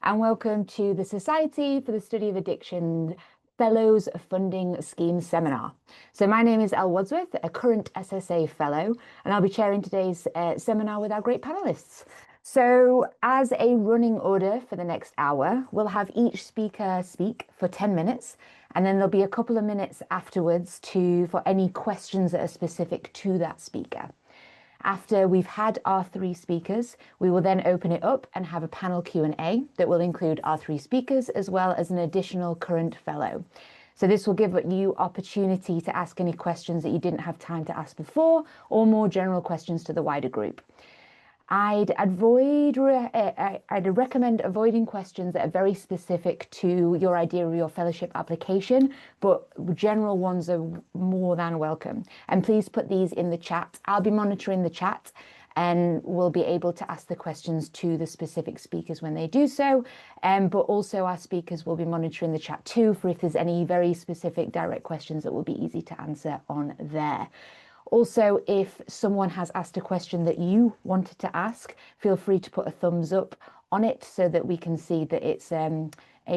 and welcome to the Society for the Study of Addiction Fellows Funding Scheme Seminar. So my name is Elle Wadsworth, a current SSA Fellow, and I'll be chairing today's seminar with our great panelists. So as a running order for the next hour, we'll have each speaker speak for 10 minutes, and then there'll be a couple of minutes afterwards for any questions that are specific to that speaker. After we've had our three speakers, we will then open it up and have a panel Q&A that will include our three speakers as well as an additional current fellow. So this will give you opportunity to ask any questions that you didn't have time to ask before, or more general questions to the wider group. I'd recommend avoiding questions that are very specific to your idea of your fellowship application, but general ones are more than welcome. And please put these in the chat. I'll be monitoring the chat and we'll be able to ask the questions to the specific speakers when they do so. But also our speakers will be monitoring the chat too for if there's any very specific direct questions that will be easy to answer on there. Also, if someone has asked a question that you wanted to ask, feel free to put a thumbs up on it so that we can see that it's a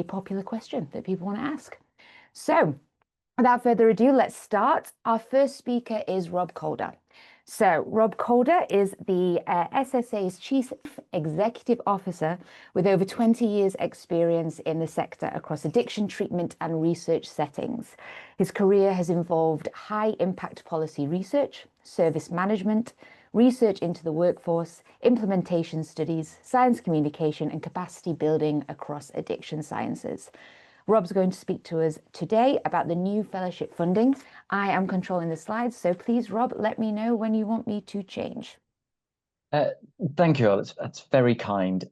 popular question that people want to ask. So, without further ado, let's start. Our first speaker is Rob Calder. So Rob Calder is the SSA's Chief Executive Officer with over 20 years experience in the sector across addiction treatment and research settings. His career has involved high impact policy research, service management, research into the workforce, implementation studies, science communication and capacity building across addiction sciences. Rob's going to speak to us today about the new fellowship funding. I am controlling the slides, so please, Rob, let me know when you want me to change. Thank you, Al. That's very kind.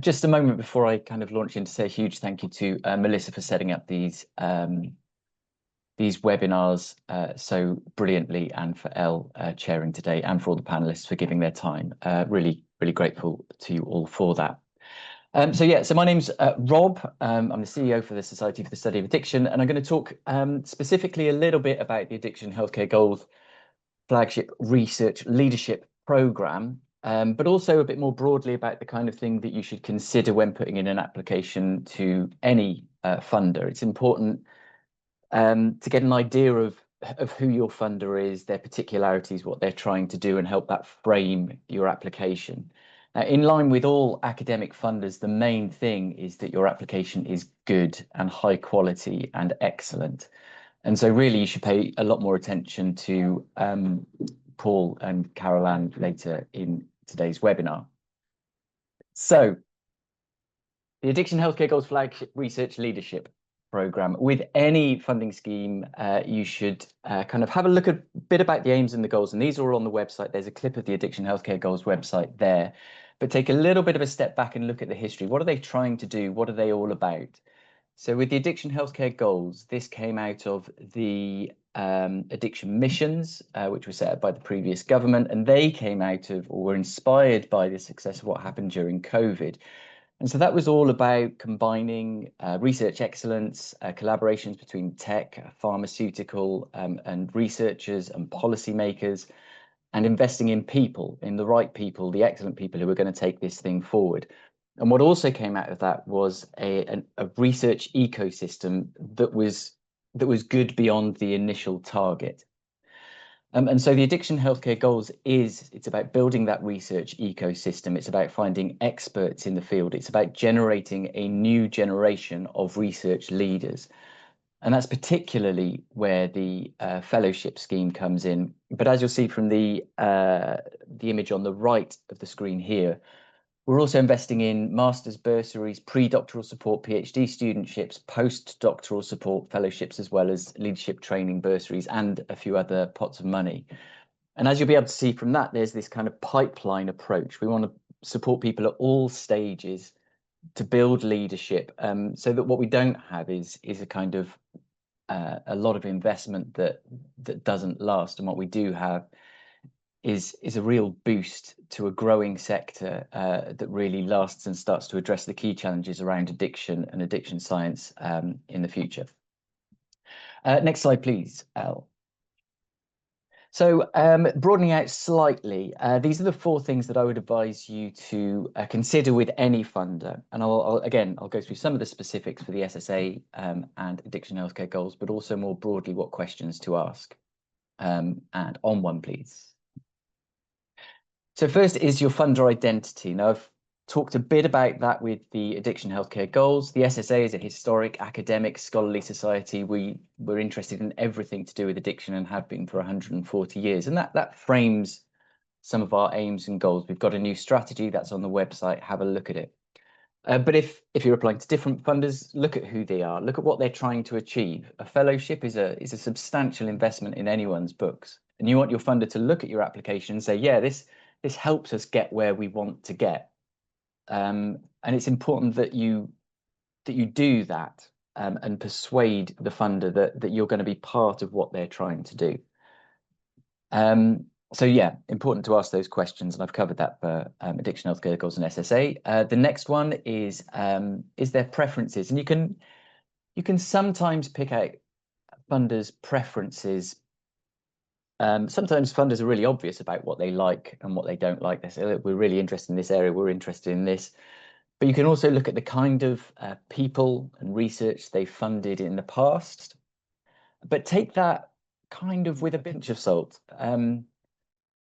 Just a moment before I kind of launch in to say a huge thank you to Melissa for setting up these webinars so brilliantly, and for Elle chairing today, and for all the panelists for giving their time. Really grateful to you all for that. So my name's Rob. I'm the CEO for the Society for the Study of Addiction, and I'm going to talk specifically a little bit about the Addiction Healthcare Goals flagship research leadership program, but also a bit more broadly about the kind of thing that you should consider when putting in an application to any funder. It's important to get an idea of who your funder is, their particularities, what they're trying to do, and help that frame your application. In line with all academic funders, the main thing is that your application is good and high quality and excellent. And so really you should pay a lot more attention to Paul and Caroline later in today's webinar. So the Addiction Healthcare Goals Flagship Research Leadership Program. With any funding scheme, you should kind of have a look at a bit about the aims and the goals, and these are all on the website. There's a clip of the Addiction Healthcare Goals website there, but take a little bit of a step back and look at the history. What are they trying to do? What are they all about? So with the Addiction Healthcare Goals, this came out of the addiction missions, which were set up by the previous government, and they came out of, or were inspired by, the success of what happened during COVID. And so that was all about combining research excellence, collaborations between tech, pharmaceutical, and researchers and policymakers, and investing in people, in the right people, the excellent people who are going to take this thing forward. And what also came out of that was a research ecosystem that was good beyond the initial target. And so the Addiction Healthcare Goals it's about building that research ecosystem. It's about finding experts in the field. It's about generating a new generation of research leaders. And that's particularly where the fellowship scheme comes in. But as you'll see from the image on the right of the screen here, we're also investing in master's bursaries, pre-doctoral support, PhD studentships, post-doctoral support fellowships, as well as leadership training bursaries and a few other pots of money. And as you'll be able to see from that, there's this kind of pipeline approach. We want to support people at all stages to build leadership, so that what we don't have is a kind of a lot of investment that doesn't last. And what we do have is a real boost to a growing sector that really lasts and starts to address the key challenges around addiction and addiction science in the future. Next slide, please, Elle. So broadening out slightly, these are the 4 things that I would advise you to consider with any funder. And I'll go through some of the specifics for the SSA and addiction healthcare goals, but also more broadly what questions to ask. And on one, please. So first is your funder identity. Now, I've talked a bit about that with the addiction healthcare goals. The SSA is a historic, academic, scholarly society. We're interested in everything to do with addiction and have been for 140 years. And that frames some of our aims and goals. We've got a new strategy that's on the website. Have a look at it. But if you're applying to different funders, look at who they are. Look at what they're trying to achieve. A fellowship is a substantial investment in anyone's books. And you want your funder to look at your application and say, yeah, this helps us get where we want to get. And it's important that you do that and persuade the funder that you're going to be part of what they're trying to do. So yeah, important to ask those questions, and I've covered that for addiction healthcare goals and SSA. The next one is their preferences, and you can sometimes pick out funders' preferences. Sometimes funders are really obvious about what they like and what they don't like. They say, look, we're really interested in this area, we're interested in this. But you can also look at the kind of people and research they funded in the past, but take that kind of with a pinch of salt.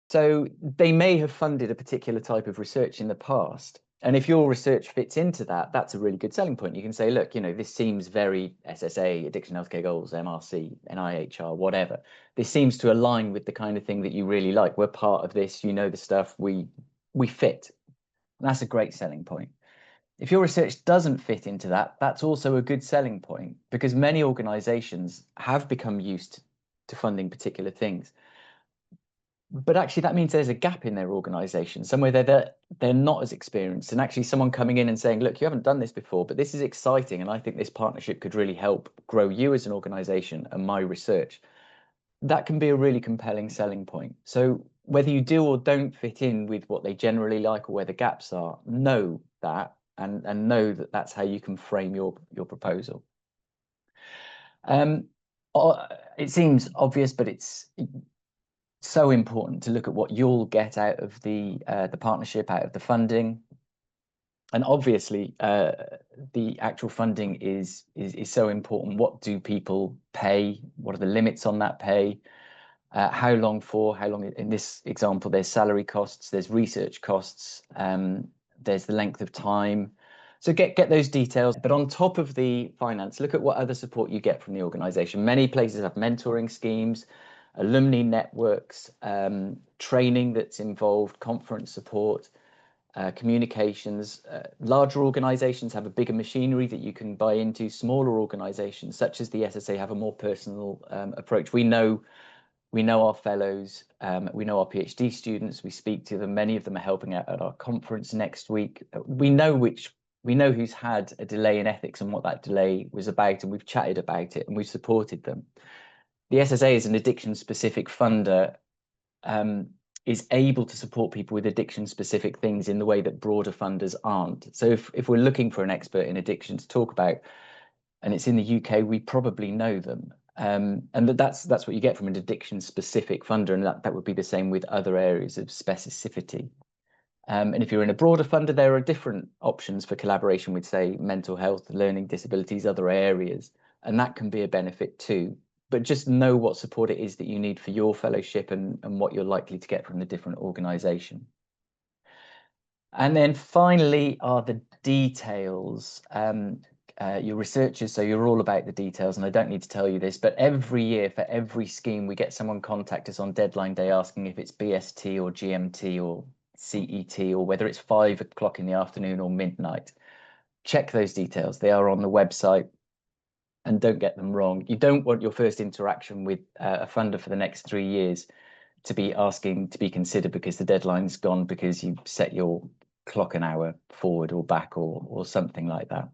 So they may have funded a particular type of research in the past. And if your research fits into that, that's a really good selling point. You can say, look, this seems very SSA, addiction healthcare goals, MRC, NIHR, whatever. This seems to align with the kind of thing that you really like. We're part of this, the stuff, we fit. And that's a great selling point. If your research doesn't fit into that, that's also a good selling point, because many organizations have become used to funding particular things. But actually, that means there's a gap in their organization, somewhere they're not as experienced. And actually someone coming in and saying, look, you haven't done this before, but this is exciting. And I think this partnership could really help grow you as an organization and my research. That can be a really compelling selling point. So whether you do or don't fit in with what they generally like or where the gaps are, know that and know that that's how you can frame your proposal. It seems obvious, but it's so important to look at what you'll get out of the partnership, out of the funding. And obviously, the actual funding is so important. What do people pay? What are the limits on that pay? How long for? How long? In this example, there's salary costs, there's research costs, there's the length of time. So get those details. But on top of the finance, look at what other support you get from the organisation. Many places have mentoring schemes, alumni networks, training that's involved, conference support, communications. Larger organisations have a bigger machinery that you can buy into. Smaller organisations, such as the SSA, have a more personal approach. We know our fellows, we know our PhD students, we speak to them. Many of them are helping out at our conference next week. We know who's had a delay in ethics and what that delay was about, and we've chatted about it and we've supported them. The SSA is an addiction-specific funder, is able to support people with addiction-specific things in the way that broader funders aren't. So if we're looking for an expert in addiction to talk about, and it's in the UK, we probably know them. And that's what you get from an addiction-specific funder, and that would be the same with other areas of specificity. And if you're in a broader funder, there are different options for collaboration with, say, mental health, learning disabilities, other areas, and that can be a benefit too. But just know what support it is that you need for your fellowship and what you're likely to get from the different organisation. And then finally are the details. Your researchers, so you're all about the details, and I don't need to tell you this, but every year for every scheme, we get someone contact us on deadline day asking if it's BST or GMT or CET, or whether it's 5 o'clock in the afternoon or midnight. Check those details. They are on the website, and don't get them wrong. You don't want your first interaction with a funder for the next 3 years to be asking to be considered because the deadline's gone because you set your clock an hour forward or back or something like that.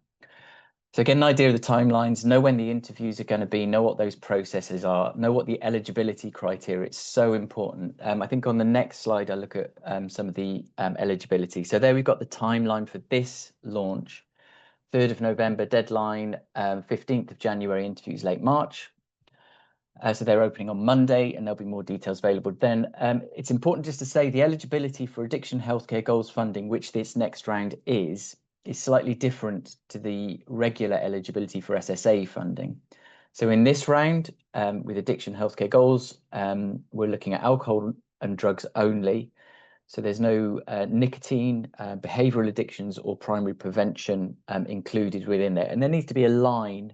So get an idea of the timelines, know when the interviews are going to be, know what those processes are, know what the eligibility criteria. It's so important. I think on the next slide, I look at some of the eligibility. So there we've got the timeline for this launch. 3rd of November deadline, 15th of January interviews late March. So they're opening on Monday, and there'll be more details available then. It's important just to say the eligibility for addiction healthcare goals funding, which this next round is slightly different to the regular eligibility for SSA funding. So in this round, with addiction healthcare goals, we're looking at alcohol and drugs only. So there's no nicotine, behavioral addictions, or primary prevention included within there. And there needs to be a line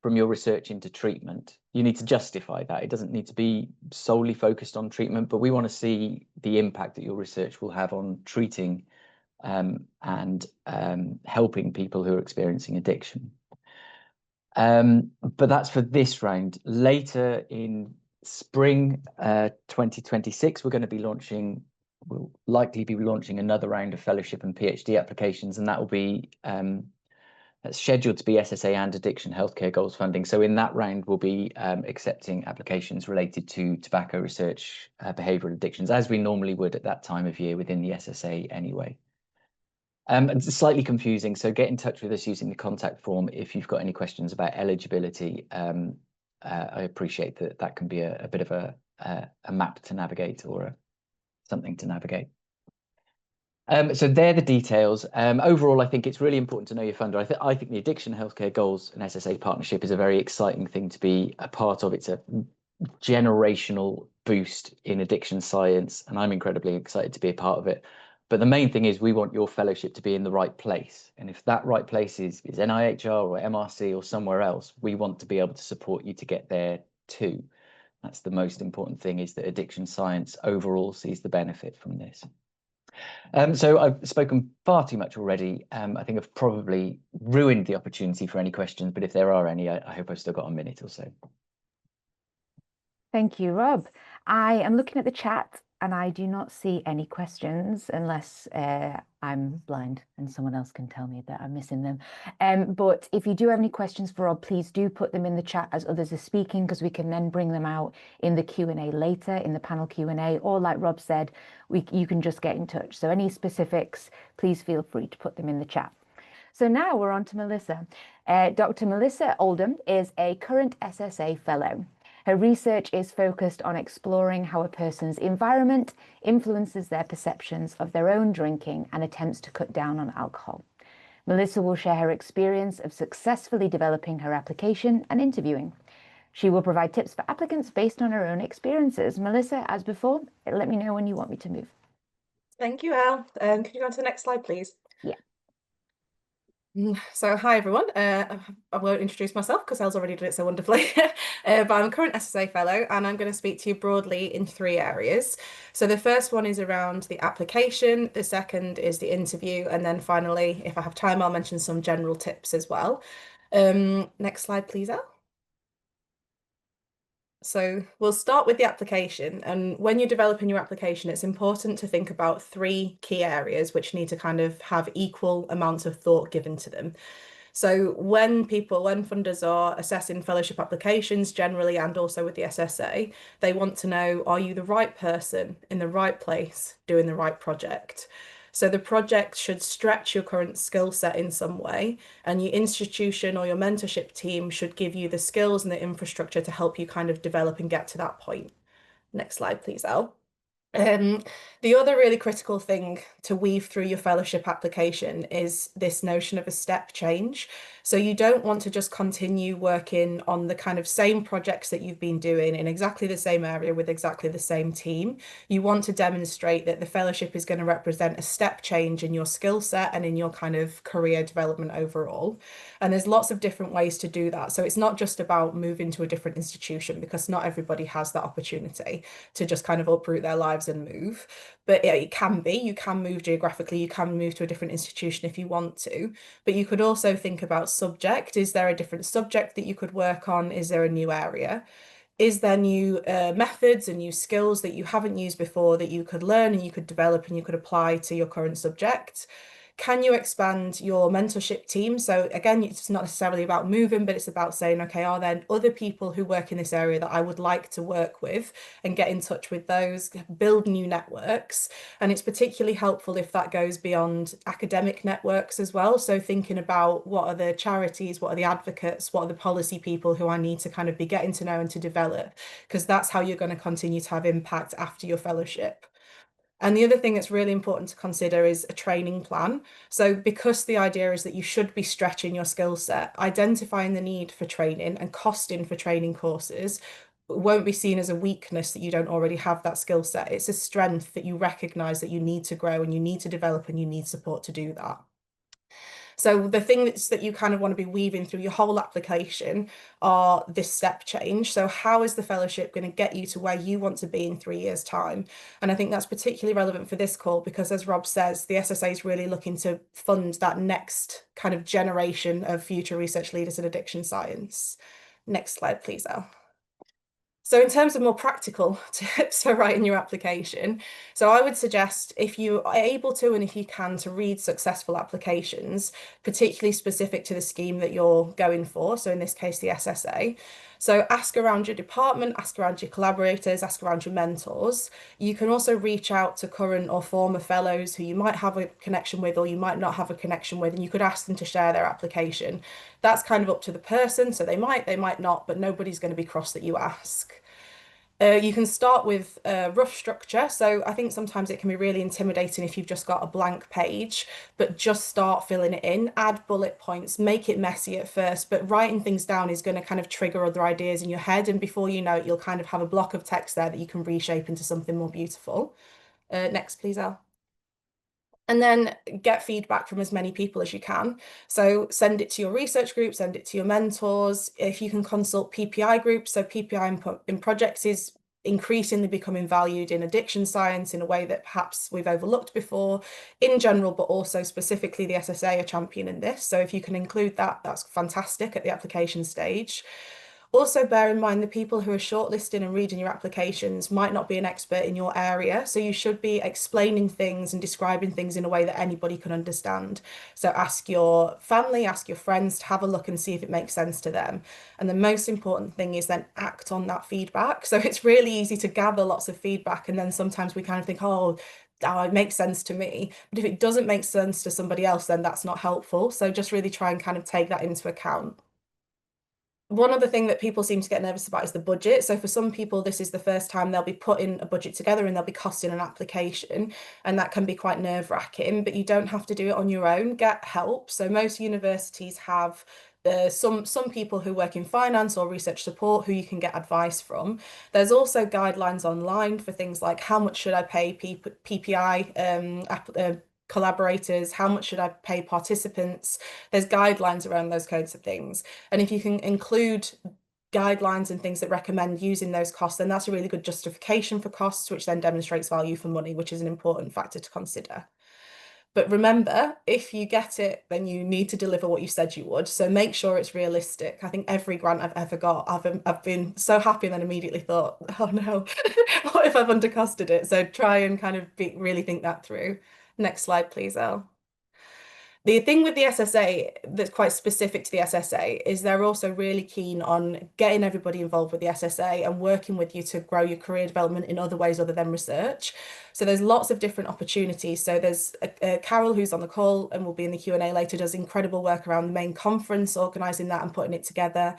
from your research into treatment. You need to justify that. It doesn't need to be solely focused on treatment, but we want to see the impact that your research will have on treating and helping people who are experiencing addiction. But that's for this round. Later in spring 2026, we'll likely be launching another round of fellowship and PhD applications, and that will be scheduled to be SSA and addiction healthcare goals funding. So in that round, we'll be accepting applications related to tobacco research, behavioural addictions, as we normally would at that time of year within the SSA anyway. It's slightly confusing, so get in touch with us using the contact form if you've got any questions about eligibility. I appreciate that that can be a bit of a map to navigate or something to navigate. So they're the details. Overall, I think it's really important to know your funder. I think the Addiction Healthcare Goals and SSA partnership is a very exciting thing to be a part of. It's a generational boost in addiction science, and I'm incredibly excited to be a part of it. But the main thing is we want your fellowship to be in the right place. And if that right place is NIHR or MRC or somewhere else, we want to be able to support you to get there too. That's the most important thing, is that addiction science overall sees the benefit from this. So I've spoken far too much already. I think I've probably ruined the opportunity for any questions, but if there are any, I hope I've still got a minute or so. Thank you, Rob. I am looking at the chat and I do not see any questions unless I'm blind and someone else can tell me that I'm missing them. But if you do have any questions for Rob, please do put them in the chat as others are speaking, because we can then bring them out in the Q&A later, in the panel Q&A, or like Rob said, you can just get in touch. So any specifics, please feel free to put them in the chat. So now we're on to Melissa. Dr. Melissa Oldham is a current SSA fellow. Her research is focused on exploring how a person's environment influences their perceptions of their own drinking and attempts to cut down on alcohol. Melissa will share her experience of successfully developing her application and interviewing. She will provide tips for applicants based on her own experiences. Melissa, as before, let me know when you want me to move. Thank you, Elle. Can you go on to the next slide, please? Yeah. So hi everyone, I won't introduce myself because Elle's already done it so wonderfully, but I'm a current SSA fellow and I'm going to speak to you broadly in 3 areas. So the first one is around the application, the second is the interview, and then finally, if I have time, I'll mention some general tips as well. Next slide, please, Elle. So we'll start with the application, and when you're developing your application, it's important to think about 3 key areas which need to kind of have equal amounts of thought given to them. So when funders are assessing fellowship applications generally, and also with the SSA, they want to know, are you the right person in the right place doing the right project? So the project should stretch your current skill set in some way, and your institution or your mentorship team should give you the skills and the infrastructure to help you kind of develop and get to that point. Next slide, please, Elle. The other really critical thing to weave through your fellowship application is this notion of a step change. So you don't want to just continue working on the kind of same projects that you've been doing in exactly the same area with exactly the same team. You want to demonstrate that the fellowship is going to represent a step change in your skill set and in your kind of career development overall. And there's lots of different ways to do that. So it's not just about moving to a different institution, because not everybody has that opportunity to just kind of uproot their lives and move. But yeah, it can be, you can move geographically, you can move to a different institution if you want to, but you could also think about subject. Is there a different subject that you could work on? Is there a new area? Is there new methods and new skills that you haven't used before that you could learn and you could develop and you could apply to your current subject? Can you expand your mentorship team? So again, it's not necessarily about moving, but it's about saying, okay, are there other people who work in this area that I would like to work with, and get in touch with those, build new networks. And it's particularly helpful if that goes beyond academic networks as well. So thinking about what are the charities, what are the advocates, what are the policy people who I need to kind of be getting to know and to develop, because that's how you're going to continue to have impact after your fellowship. And the other thing that's really important to consider is a training plan. So because the idea is that you should be stretching your skill set, identifying the need for training and costing for training courses won't be seen as a weakness that you don't already have that skill set. It's a strength that you recognize that you need to grow and you need to develop and you need support to do that. So the things that you kind of want to be weaving through your whole application are this step change. So how is the fellowship going to get you to where you want to be in 3 years' time? And I think that's particularly relevant for this call because, as Rob says, the SSA is really looking to fund that next kind of generation of future research leaders in addiction science. Next slide, please, Elle. So in terms of more practical tips for writing your application, so I would suggest if you are able to and if you can to read successful applications, particularly specific to the scheme that you're going for. So in this case, the SSA. So ask around your department, ask around your collaborators, ask around your mentors. You can also reach out to current or former fellows who you might have a connection with or you might not have a connection with, and you could ask them to share their application. That's kind of up to the person. So they might not, but nobody's going to be cross that you ask. You can start with a rough structure. So I think sometimes it can be really intimidating if you've just got a blank page, but just start filling it in, add bullet points, make it messy at first, but writing things down is going to kind of trigger other ideas in your head. And before you know it, you'll kind of have a block of text there that you can reshape into something more beautiful. Next, please, Elle. And then get feedback from as many people as you can. So send it to your research group, send it to your mentors. If you can consult PPI groups, so PPI in projects is increasingly becoming valued in addiction science in a way that perhaps we've overlooked before in general, but also specifically the SSA are championing this. So if you can include that, that's fantastic at the application stage. Also, bear in mind the people who are shortlisting and reading your applications might not be an expert in your area, so you should be explaining things and describing things in a way that anybody can understand. So ask your family, ask your friends to have a look and see if it makes sense to them. And the most important thing is then act on that feedback. So it's really easy to gather lots of feedback, and then sometimes we kind of think, oh, it makes sense to me. But if it doesn't make sense to somebody else, then that's not helpful. So just really try and kind of take that into account. One other thing that people seem to get nervous about is the budget. So for some people, this is the first time they'll be putting a budget together and they'll be costing an application, and that can be quite nerve-wracking, but you don't have to do it on your own. Get help. So most universities have some people who work in finance or research support who you can get advice from. There's also guidelines online for things like how much should I pay PPI collaborators, how much should I pay participants. There's guidelines around those kinds of things. And if you can include guidelines and things that recommend using those costs, then that's a really good justification for costs, which then demonstrates value for money, which is an important factor to consider. But remember, if you get it, then you need to deliver what you said you would. So make sure it's realistic. I think every grant I've ever got, I've been so happy and then immediately thought, oh no, what if I've undercosted it? So try and kind of really think that through. Next slide, please, Elle. The thing with the SSA that's quite specific to the SSA is they're also really keen on getting everybody involved with the SSA and working with you to grow your career development in other ways other than research. So there's lots of different opportunities. So there's Carol, who's on the call and will be in the Q&A later, does incredible work around the main conference, organising that and putting it together.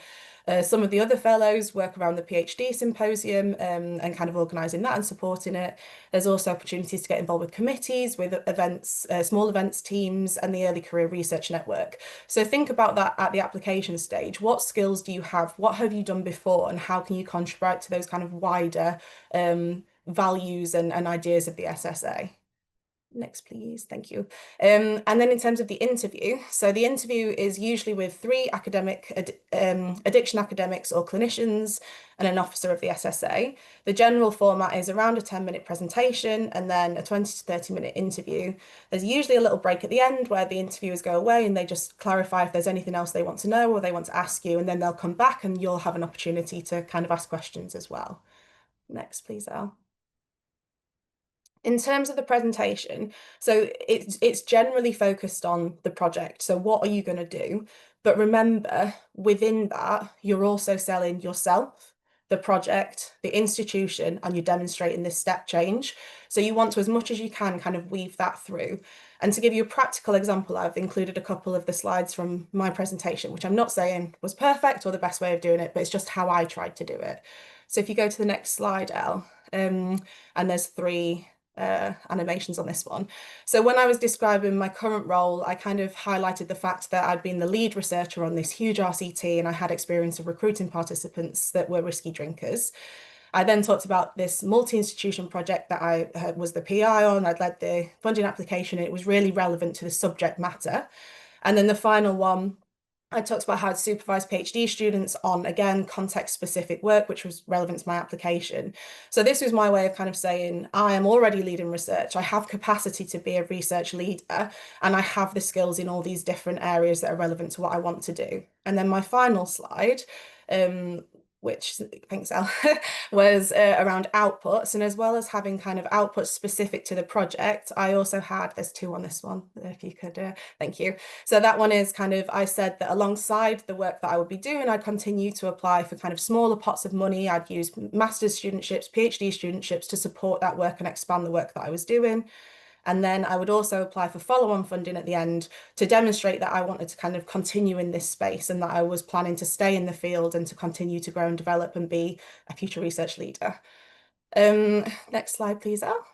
Some of the other fellows work around the PhD symposium and kind of organising that and supporting it. There's also opportunities to get involved with committees, with events, small events teams, and the Early Career Research Network. So think about that at the application stage. What skills do you have? What have you done before? And how can you contribute to those kind of wider values and ideas of the SSA? Next, please. Thank you. And then in terms of the interview, so the interview is usually with 3 addiction academics or clinicians and an officer of the SSA. The general format is around a 10-minute presentation and then a 20 to 30-minute interview. There's usually a little break at the end where the interviewers go away and they just clarify if there's anything else they want to know or they want to ask you, and then they'll come back and you'll have an opportunity to kind of ask questions as well. Next, please, Elle. In terms of the presentation, so it's generally focused on the project. So what are you going to do? But remember, within that, you're also selling yourself, the project, the institution, and you're demonstrating this step change. So you want to, as much as you can, kind of weave that through. And to give you a practical example, I've included a couple of the slides from my presentation, which I'm not saying was perfect or the best way of doing it, but it's just how I tried to do it. So if you go to the next slide, Elle, and there's 3 animations on this one. So when I was describing my current role, I kind of highlighted the fact that I'd been the lead researcher on this huge RCT and I had experience of recruiting participants that were risky drinkers. I then talked about this multi-institution project that I was the PI on. I'd led the funding application. And it was really relevant to the subject matter. And then the final one, I talked about how I'd supervised PhD students on, again, context-specific work, which was relevant to my application. So this was my way of kind of saying, I am already leading research. I have capacity to be a research leader, and I have the skills in all these different areas that are relevant to what I want to do. And then my final slide, which, thanks, Elle, was around outputs. And as well as having kind of outputs specific to the project, I also had, there's 2 on this one, if you could, thank you. So that one is kind of, I said that alongside the work that I would be doing, I'd continue to apply for kind of smaller pots of money. I'd use master's studentships, PhD studentships to support that work and expand the work that I was doing. And then I would also apply for follow-on funding at the end to demonstrate that I wanted to kind of continue in this space and that I was planning to stay in the field and to continue to grow and develop and be a future research leader. Next slide, please, Elle.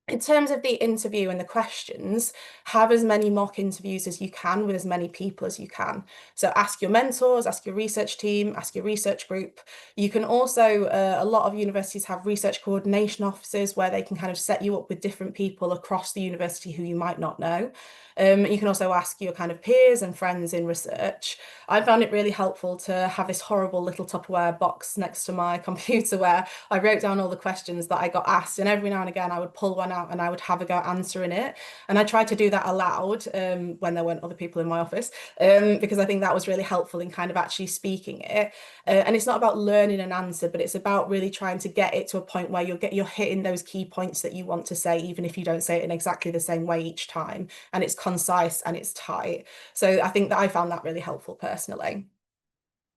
In terms of the interview and the questions, have as many mock interviews as you can with as many people as you can. So ask your mentors, ask your research team, ask your research group. You can also, a lot of universities have research coordination offices where they can kind of set you up with different people across the university who you might not know. You can also ask your kind of peers and friends in research. I found it really helpful to have this horrible little Tupperware box next to my computer where I wrote down all the questions that I got asked, and every now and again I would pull one out and I would have a go answering it. And I tried to do that aloud when there weren't other people in my office, because I think that was really helpful in kind of actually speaking it. And it's not about learning an answer, but it's about really trying to get it to a point where you're hitting those key points that you want to say, even if you don't say it in exactly the same way each time. And it's concise and it's tight. So I think that I found that really helpful personally.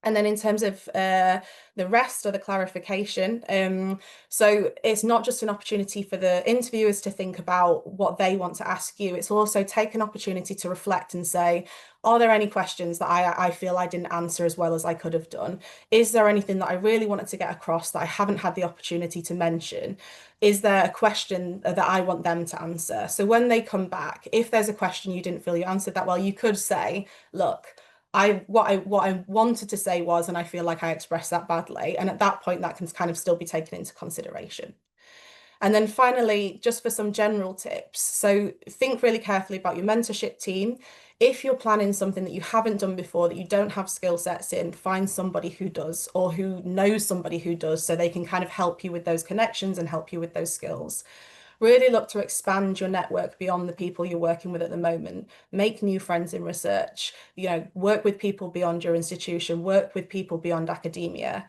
And then in terms of the rest or the clarification, so it's not just an opportunity for the interviewers to think about what they want to ask you. It's also take an opportunity to reflect and say, are there any questions that I feel I didn't answer as well as I could have done? Is there anything that I really wanted to get across that I haven't had the opportunity to mention? Is there a question that I want them to answer? So when they come back, if there's a question you didn't feel you answered that well, you could say, look, what I wanted to say was, and I feel like I expressed that badly. And at that point, that can kind of still be taken into consideration. And then finally, just for some general tips. So think really carefully about your mentorship team. If you're planning something that you haven't done before, that you don't have skill sets in, find somebody who does or who knows somebody who does so they can kind of help you with those connections and help you with those skills. Really look to expand your network beyond the people you're working with at the moment. Make new friends in research, work with people beyond your institution, work with people beyond academia.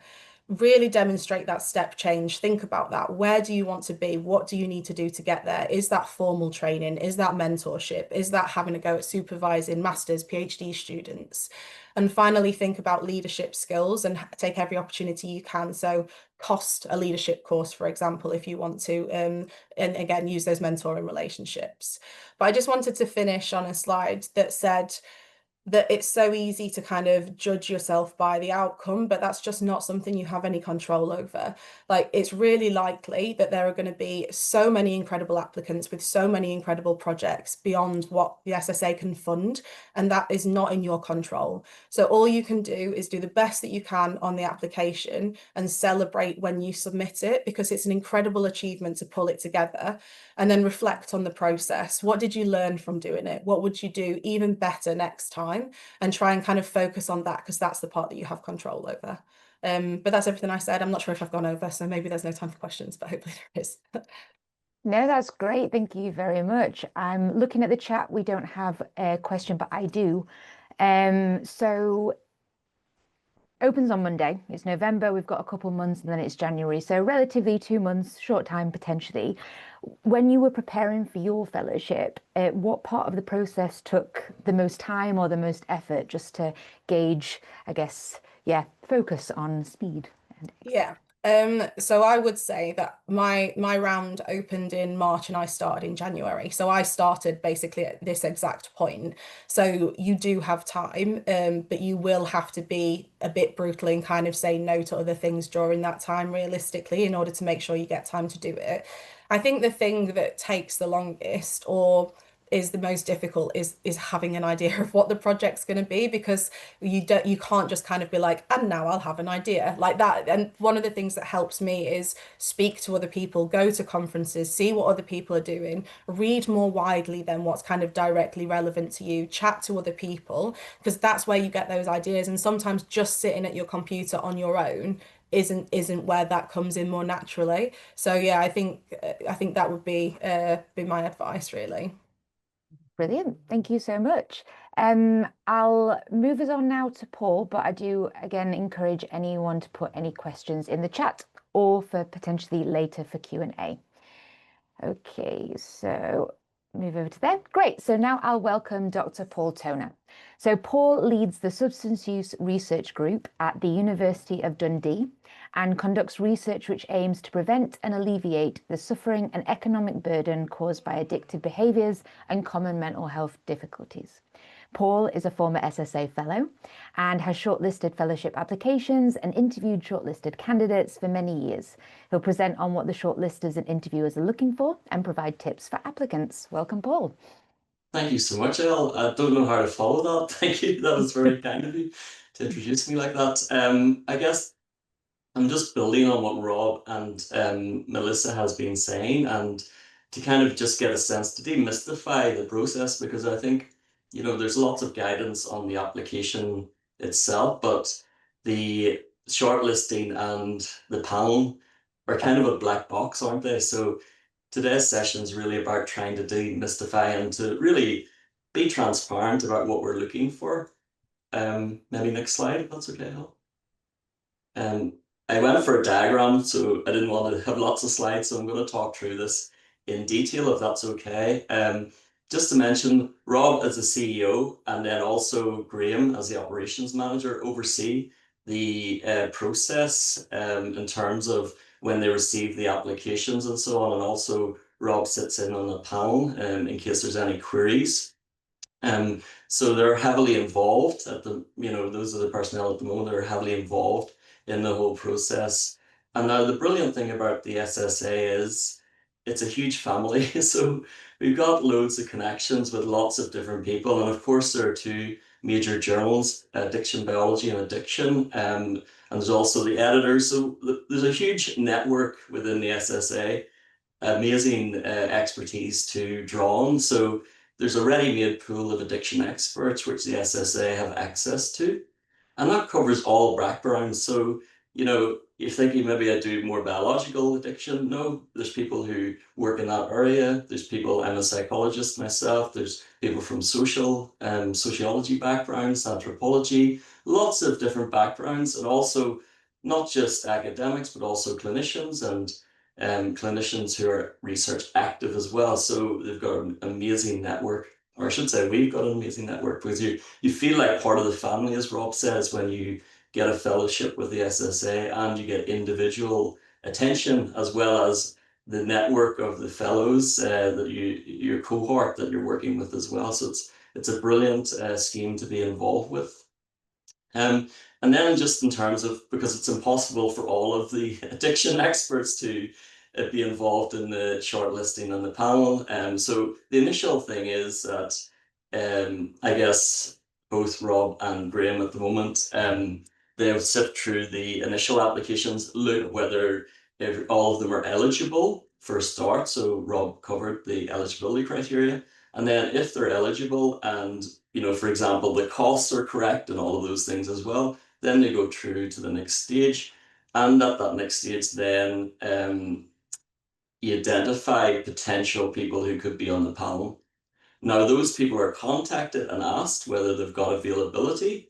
Really demonstrate that step change. Think about that. Where do you want to be? What do you need to do to get there? Is that formal training? Is that mentorship? Is that having a go at supervising masters, PhD students? And finally, think about leadership skills and take every opportunity you can. So cost a leadership course, for example, if you want to, and again, use those mentoring relationships. But I just wanted to finish on a slide that said, that it's so easy to kind of judge yourself by the outcome, but that's just not something you have any control over. Like, it's really likely that there are going to be so many incredible applicants with so many incredible projects beyond what the SSA can fund, and that is not in your control. So all you can do is do the best that you can on the application and celebrate when you submit it, because it's an incredible achievement to pull it together, and then reflect on the process. What did you learn from doing it? What would you do even better next time? And try and kind of focus on that, because that's the part that you have control over. But that's everything I said. I'm not sure if I've gone over, so maybe there's no time for questions, but hopefully there is. No, that's great. Thank you very much. I'm looking at the chat. We don't have a question, but I do. So opens on Monday. It's November. We've got a couple months and then it's January. So relatively 2 months, short time potentially. When you were preparing for your fellowship, what part of the process took the most time or the most effort, just to gauge, I guess, yeah, focus on speed? Yeah. So I would say that my round opened in March and I started in January. So I started basically at this exact point. So you do have time, but you will have to be a bit brutal and kind of say no to other things during that time realistically in order to make sure you get time to do it. I think the thing that takes the longest or is the most difficult is having an idea of what the project's going to be, because you can't just kind of be like, and now I'll have an idea like that. And one of the things that helps me is speak to other people, go to conferences, see what other people are doing, read more widely than what's kind of directly relevant to you, chat to other people, because that's where you get those ideas. And sometimes just sitting at your computer on your own isn't where that comes in more naturally. So yeah, I think that would be my advice really. Brilliant. Thank you so much. I'll move us on now to Paul, but I do again encourage anyone to put any questions in the chat or for potentially later for Q&A. Okay, so move over to there. Great. So now I'll welcome Dr. Paul Toner. So Paul leads the Substance Use Research Group at the University of Dundee and conducts research which aims to prevent and alleviate the suffering and economic burden caused by addictive behaviours and common mental health difficulties. Paul is a former SSA fellow and has shortlisted fellowship applications and interviewed shortlisted candidates for many years. He'll present on what the shortlisters and interviewers are looking for and provide tips for applicants. Welcome, Paul. Thank you so much, Elle. I don't know how to follow that. Thank you. That was very kind of you to introduce me like that. I guess I'm just building on what Rob and Melissa has been saying, and to kind of just get a sense to demystify the process, because I think, there's lots of guidance on the application itself, but the shortlisting and the panel are kind of a black box, aren't they? So today's session is really about trying to demystify and to really be transparent about what we're looking for. Maybe next slide, if that's okay, Hal. I went for a diagram, so I didn't want to have lots of slides, so I'm going to talk through this in detail, if that's okay. Just to mention, Rob as the CEO, and then also Graham as the operations manager, oversee the process in terms of when they receive the applications and so on, and also Rob sits in on the panel in case there's any queries. So they're heavily involved at those are the personnel at the moment that are heavily involved in the whole process. And now the brilliant thing about the SSA is it's a huge family. So we've got loads of connections with lots of different people. And of course, there are two major journals, Addiction Biology and Addiction. And there's also the editors. So there's a huge network within the SSA, amazing expertise to draw on. So there's a ready-made pool of addiction experts, which the SSA have access to. And that covers all backgrounds. So, you're thinking maybe I do more biological addiction. No, there's people who work in that area. There's people, I'm a psychologist myself. There's people from sociology backgrounds, anthropology, lots of different backgrounds, and also not just academics, but also clinicians and clinicians who are research active as well. So they've got an amazing network, or I should say we've got an amazing network, because you feel like part of the family, as Rob says, when you get a fellowship with the SSA and you get individual attention as well as the network of the fellows that your cohort that you're working with as well. So it's a brilliant scheme to be involved with. And then just in terms of, because it's impossible for all of the addiction experts to be involved in the shortlisting and the panel. So the initial thing is that I guess both Rob and Graham at the moment, they'll sift through the initial applications, look at whether all of them are eligible for a start. So Rob covered the eligibility criteria. And then if they're eligible and, for example, the costs are correct and all of those things as well, then they go through to the next stage. And at that next stage, then you identify potential people who could be on the panel. Now, those people are contacted and asked whether they've got availability.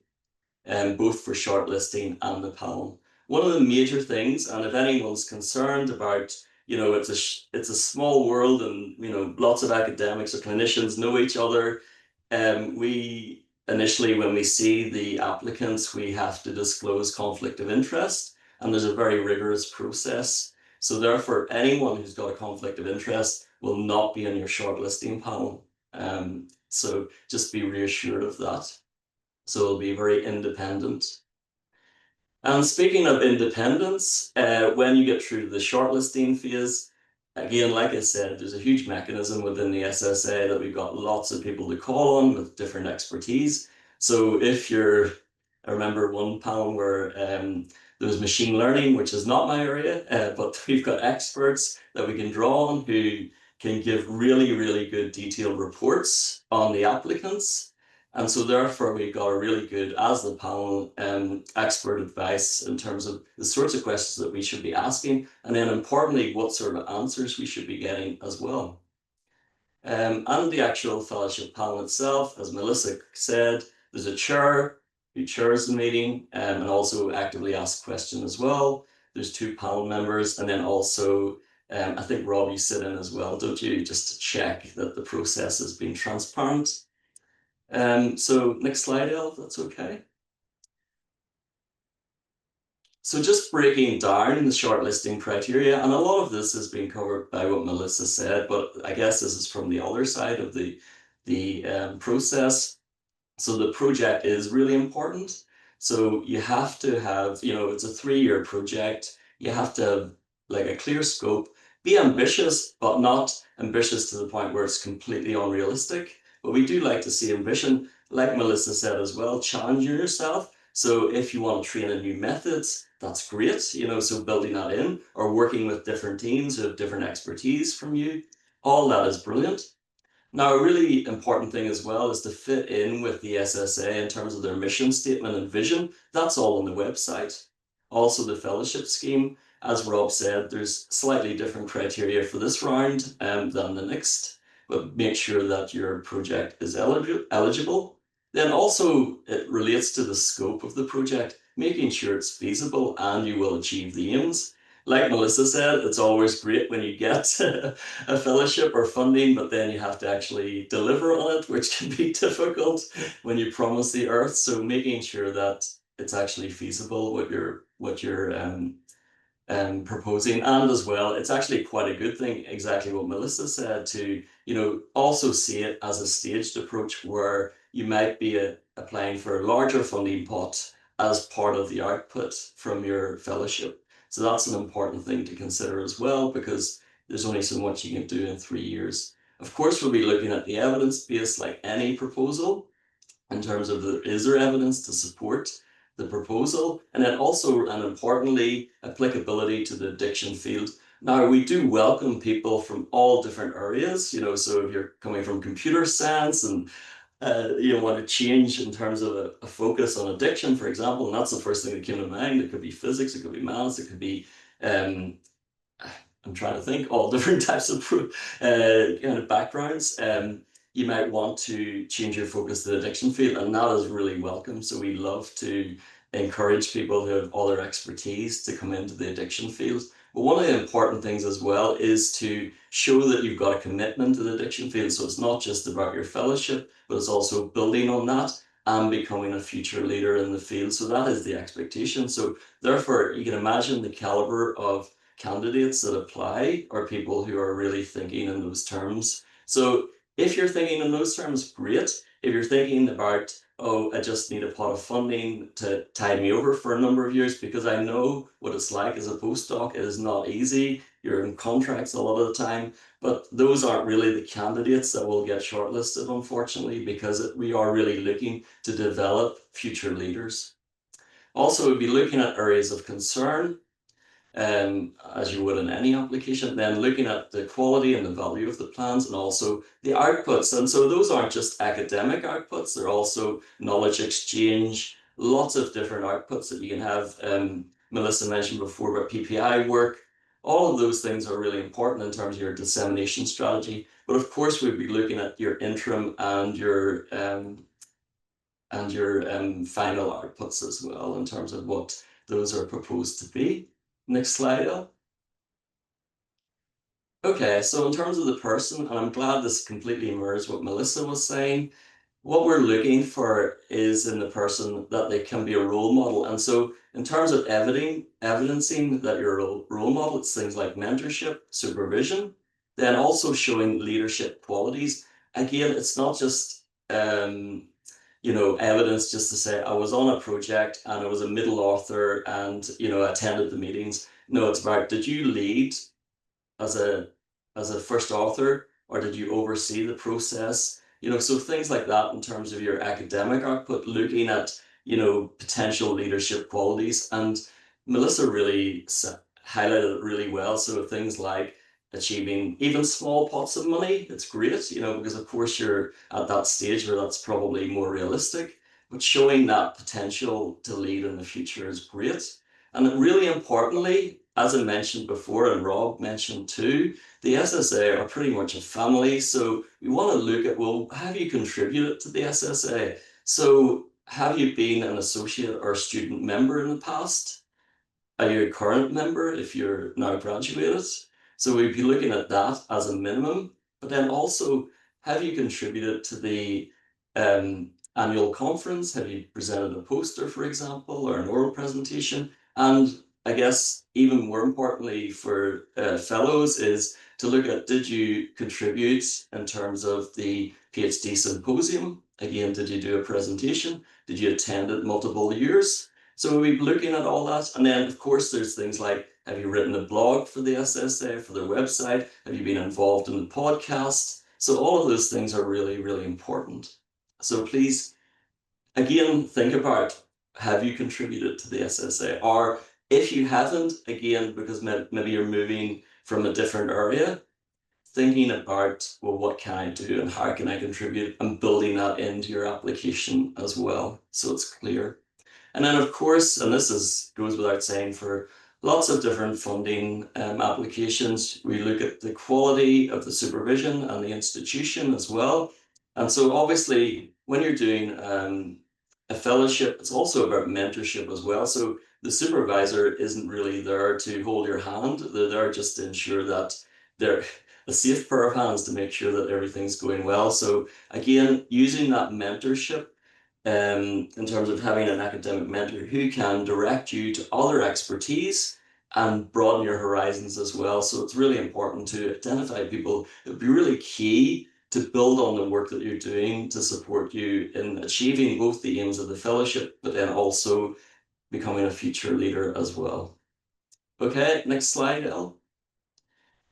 both for shortlisting and the panel. One of the major things, and if anyone's concerned about, it's a small world, and lots of academics or clinicians know each other. We initially, when we see the applicants, we have to disclose conflict of interest, and there's a very rigorous process. So therefore, anyone who's got a conflict of interest will not be in your shortlisting panel. So just be reassured of that. So it'll be very independent. And speaking of independence, when you get through to the shortlisting phase, again, like I said, there's a huge mechanism within the SSA that we've got lots of people to call on with different expertise. So if I remember one panel where there was machine learning, which is not my area, but we've got experts that we can draw on who can give really, really good detailed reports on the applicants. And so therefore we've got a really good, as the panel, expert advice in terms of the sorts of questions that we should be asking, and then importantly, what sort of answers we should be getting as well. And the actual fellowship panel itself, as Melissa said, there's a chair who chairs the meeting and also actively asks questions as well. There's 2 panel members, and then also, I think Rob, you sit in as well, don't you? Just to check that the process has been transparent. So next slide, Elle, if that's okay. So just breaking down the shortlisting criteria, and a lot of this has been covered by what Melissa said, but I guess this is from the other side of the process. So the project is really important. So you have to have, it's a 3-year project. You have to have like a clear scope, be ambitious, but not ambitious to the point where it's completely unrealistic. But we do like to see ambition, like Melissa said as well, challenging yourself. So if you want to train in new methods, that's great, so building that in, or working with different teams who have different expertise from you, all that is brilliant. Now, a really important thing as well is to fit in with the SSA in terms of their mission statement and vision. That's all on the website. Also, the fellowship scheme, as Rob said, there's slightly different criteria for this round than the next, but make sure that your project is eligible. Then also, it relates to the scope of the project, making sure it's feasible and you will achieve the aims. Like Melissa said, it's always great when you get a fellowship or funding, but then you have to actually deliver on it, which can be difficult when you promise the earth. So making sure that it's actually feasible what you're proposing, and as well, it's actually quite a good thing, exactly what Melissa said, to also see it as a staged approach where you might be applying for a larger funding pot as part of the output from your fellowship. So that's an important thing to consider as well, because there's only so much you can do in 3 years. Of course, we'll be looking at the evidence base like any proposal in terms of is there evidence to support the proposal, and then also, and importantly, applicability to the addiction field. Now, we do welcome people from all different areas, so if you're coming from computer science and you want to change in terms of a focus on addiction, for example, and that's the first thing that came to mind. It could be physics, it could be maths, it could be, I'm trying to think, all different types of kind of backgrounds. You might want to change your focus to the addiction field, and that is really welcome. So we love to encourage people who have other expertise to come into the addiction field. But one of the important things as well is to show that you've got a commitment to the addiction field. So it's not just about your fellowship, but it's also building on that and becoming a future leader in the field. So that is the expectation. So therefore, you can imagine the caliber of candidates that apply are people who are really thinking in those terms. So if you're thinking in those terms, great. If you're thinking about, oh, I just need a pot of funding to tide me over for a number of years, because I know what it's like as a postdoc. It is not easy. You're in contracts a lot of the time, but those aren't really the candidates that will get shortlisted, unfortunately, because we are really looking to develop future leaders. Also, we'll be looking at areas of concern, as you would in any application, then looking at the quality and the value of the plans and also the outputs. And so those aren't just academic outputs, they're also knowledge exchange, lots of different outputs that you can have. Melissa mentioned before about PPI work. All of those things are really important in terms of your dissemination strategy. But of course, we'd be looking at your interim and your your final outputs as well, in terms of what those are proposed to be. Next slide, Elle. Okay, so in terms of the person, and I'm glad this completely mirrors what Melissa was saying, what we're looking for is in the person that they can be a role model. And so in terms of evidencing that you're a role model, it's things like mentorship, supervision, then also showing leadership qualities. Again, it's not just evidence just to say I was on a project and I was a middle author and attended the meetings. No, it's about, did you lead as a first author, or did you oversee the process? So things like that in terms of your academic output, looking at potential leadership qualities. And Melissa really highlighted it really well. So things like achieving even small pots of money, it's great, because of course you're at that stage where that's probably more realistic, but showing that potential to lead in the future is great. And then really importantly, as I mentioned before, and Rob mentioned too, the SSA are pretty much a family. So we want to look at, well, have you contributed to the SSA? So have you been an associate or student member in the past? Are you a current member if you're now graduated? So we'd be looking at that as a minimum. But then also, have you contributed to the annual conference? Have you presented a poster, for example, or an oral presentation? And I guess even more importantly for fellows is to look at, did you contribute in terms of the PhD symposium? Again, did you do a presentation? Did you attend it multiple years? So we'll be looking at all that. And then, of course, there's things like, have you written a blog for the SSA, for their website? Have you been involved in the podcast? So all of those things are really, really important. So please, again, think about, have you contributed to the SSA? Or if you haven't, again, because maybe you're moving from a different area, thinking about, well, what can I do and how can I contribute, and building that into your application as well, so it's clear. And then, of course, and this goes without saying for lots of different funding applications, we look at the quality of the supervision and the institution as well. And so obviously, when you're doing a fellowship, it's also about mentorship as well. So the supervisor isn't really there to hold your hand. They're there just to ensure that they're a safe pair of hands to make sure that everything's going well. So again, using that mentorship in terms of having an academic mentor who can direct you to other expertise and broaden your horizons as well. So it's really important to identify people. It would be really key to build on the work that you're doing to support you in achieving both the aims of the fellowship, but then also becoming a future leader as well. Okay, next slide, Elle.